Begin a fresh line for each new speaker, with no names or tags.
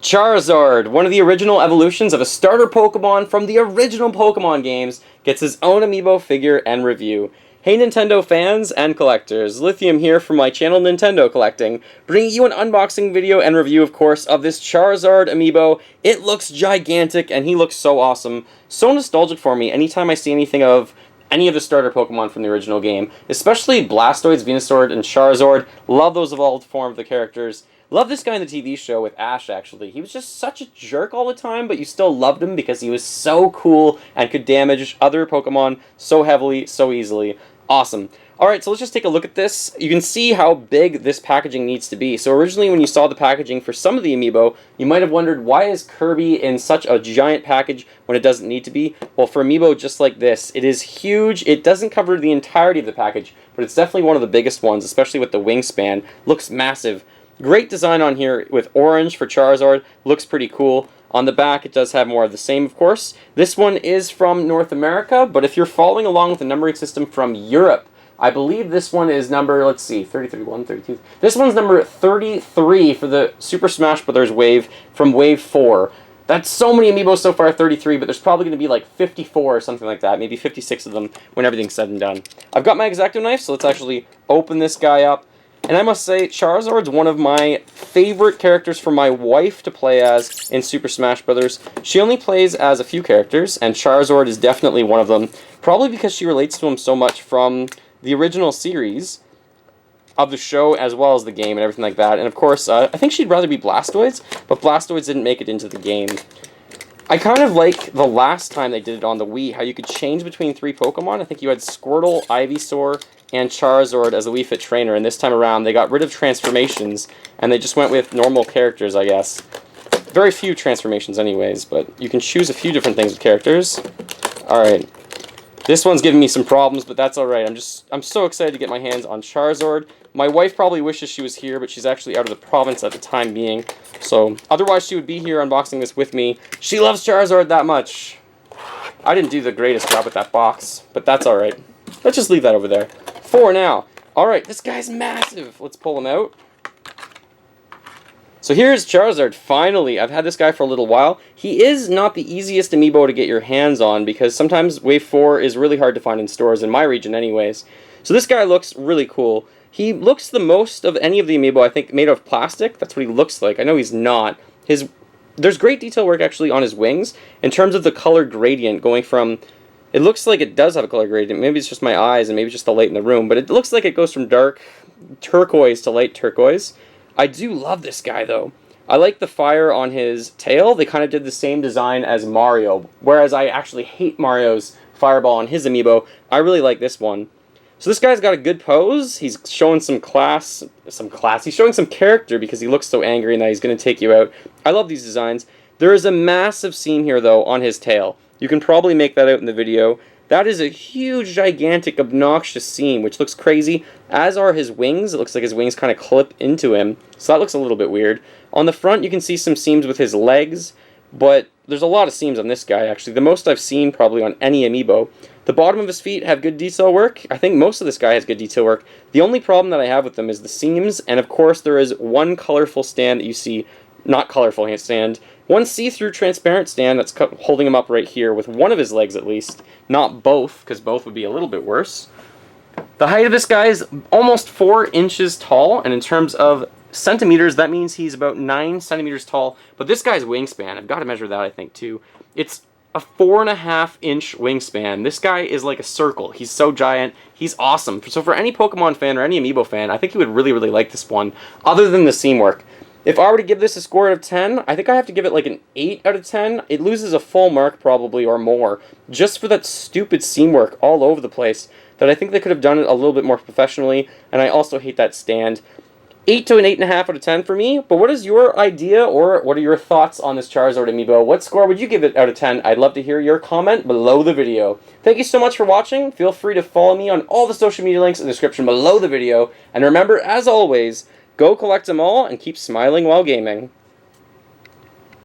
Charizard, one of the original evolutions of a starter Pokemon from the original Pokemon games, gets his own Amiibo figure and review. Hey Nintendo fans and collectors, Lithium here from my channel Nintendo Collecting, bringing you an unboxing video and review, of course, of this Charizard Amiibo. It looks gigantic and he looks so awesome, so nostalgic for me anytime I see anything of any of the starter Pokemon from the original game, especially Blastoise, Venusaur, and Charizard. Love those evolved form of the characters. Love this guy in the TV show with Ash, actually. He was just such a jerk all the time, but you still loved him because he was so cool and could damage other Pokemon so heavily, so easily. Awesome. Alright, so let's just take a look at this. You can see how big this packaging needs to be. So originally when you saw the packaging for some of the Amiibo, you might have wondered, why is Kirby in such a giant package when it doesn't need to be? Well, for Amiibo just like this, it is huge. It doesn't cover the entirety of the package, but it's definitely one of the biggest ones, especially with the wingspan. Looks massive. Great design on here with orange for Charizard. Looks pretty cool. On the back, it does have more of the same, of course. This one is from North America, but if you're following along with the numbering system from Europe, I believe this one is number, let's see, 30, 31, 32. This one's number 33 for the Super Smash Bros. Wave from Wave 4. That's so many Amiibos so far, 33, but there's probably going to be like 54 or something like that, maybe 56 of them when everything's said and done. I've got my X-Acto knife, so let's actually open this guy up. And I must say, Charizard's one of my favorite characters for my wife to play as in Super Smash Bros. She only plays as a few characters, and Charizard is definitely one of them, probably because she relates to him so much from the original series of the show as well as the game and everything like that. And of course, I think she'd rather be Blastoise, but Blastoise didn't make it into the game. I kind of like the last time they did it on the Wii, how you could change between three Pokemon. I think you had Squirtle, Ivysaur, and Charizard as a Wii Fit trainer, and this time around they got rid of transformations, and they just went with normal characters, I guess. Very few transformations anyways, but you can choose a few different things with characters. Alright. This one's giving me some problems, but that's alright. I'm so excited to get my hands on Charizard. My wife probably wishes she was here, but she's actually out of the province at the time being. So, otherwise she would be here unboxing this with me. She loves Charizard that much. I didn't do the greatest job with that box, but that's alright. Let's just leave that over there. For now. Alright, this guy's massive. Let's pull him out. So here's Charizard, finally. I've had this guy for a little while. He is not the easiest Amiibo to get your hands on because sometimes Wave 4 is really hard to find in stores, in my region anyways. So this guy looks really cool. He looks the most of any of the Amiibo, I think, made of plastic. That's what he looks like. I know he's not. There's great detail work actually on his wings in terms of the color gradient going from... It looks like it does have a color gradient. Maybe it's just my eyes and maybe it's just the light in the room, but it looks like it goes from dark turquoise to light turquoise. I do love this guy, though. I like the fire on his tail. They kind of did the same design as Mario, whereas I actually hate Mario's fireball on his Amiibo. I really like this one. So this guy's got a good pose. He's showing some class. He's showing some character because he looks so angry and that he's going to take you out. I love these designs. There is a massive seam here, though, on his tail. You can probably make that out in the video. That is a huge, gigantic, obnoxious seam, which looks crazy, as are his wings. It looks like his wings kind of clip into him, so that looks a little bit weird. On the front, you can see some seams with his legs, but there's a lot of seams on this guy, actually. The most I've seen, probably, on any Amiibo. The bottom of his feet have good detail work. I think most of this guy has good detail work. The only problem that I have with them is the seams, and of course, there is one colorful stand that you see, not colorful stand, one see-through transparent stand that's holding him up right here with one of his legs at least, not both, because both would be a little bit worse. The height of this guy is almost 4 inches tall, and in terms of centimeters, that means he's about 9 centimeters tall, but this guy's wingspan, I've got to measure that I think too, it's a 4.5-inch wingspan. This guy is like a circle. He's so giant. He's awesome. So for any Pokemon fan or any Amiibo fan, I think you would really, really like this one, other than the seam work. If I were to give this a score out of 10, I think I have to give it like an 8 out of 10. It loses a full mark probably or more just for that stupid seam work all over the place that I think they could have done it a little bit more professionally, and I also hate that stand. 8 to an 8.5 out of 10 for me, but what is your idea or what are your thoughts on this Charizard Amiibo? What score would you give it out of 10? I'd love to hear your comment below the video. Thank you so much for watching. Feel free to follow me on all the social media links in the description below the video, and remember, as always, go collect them all and keep smiling while gaming.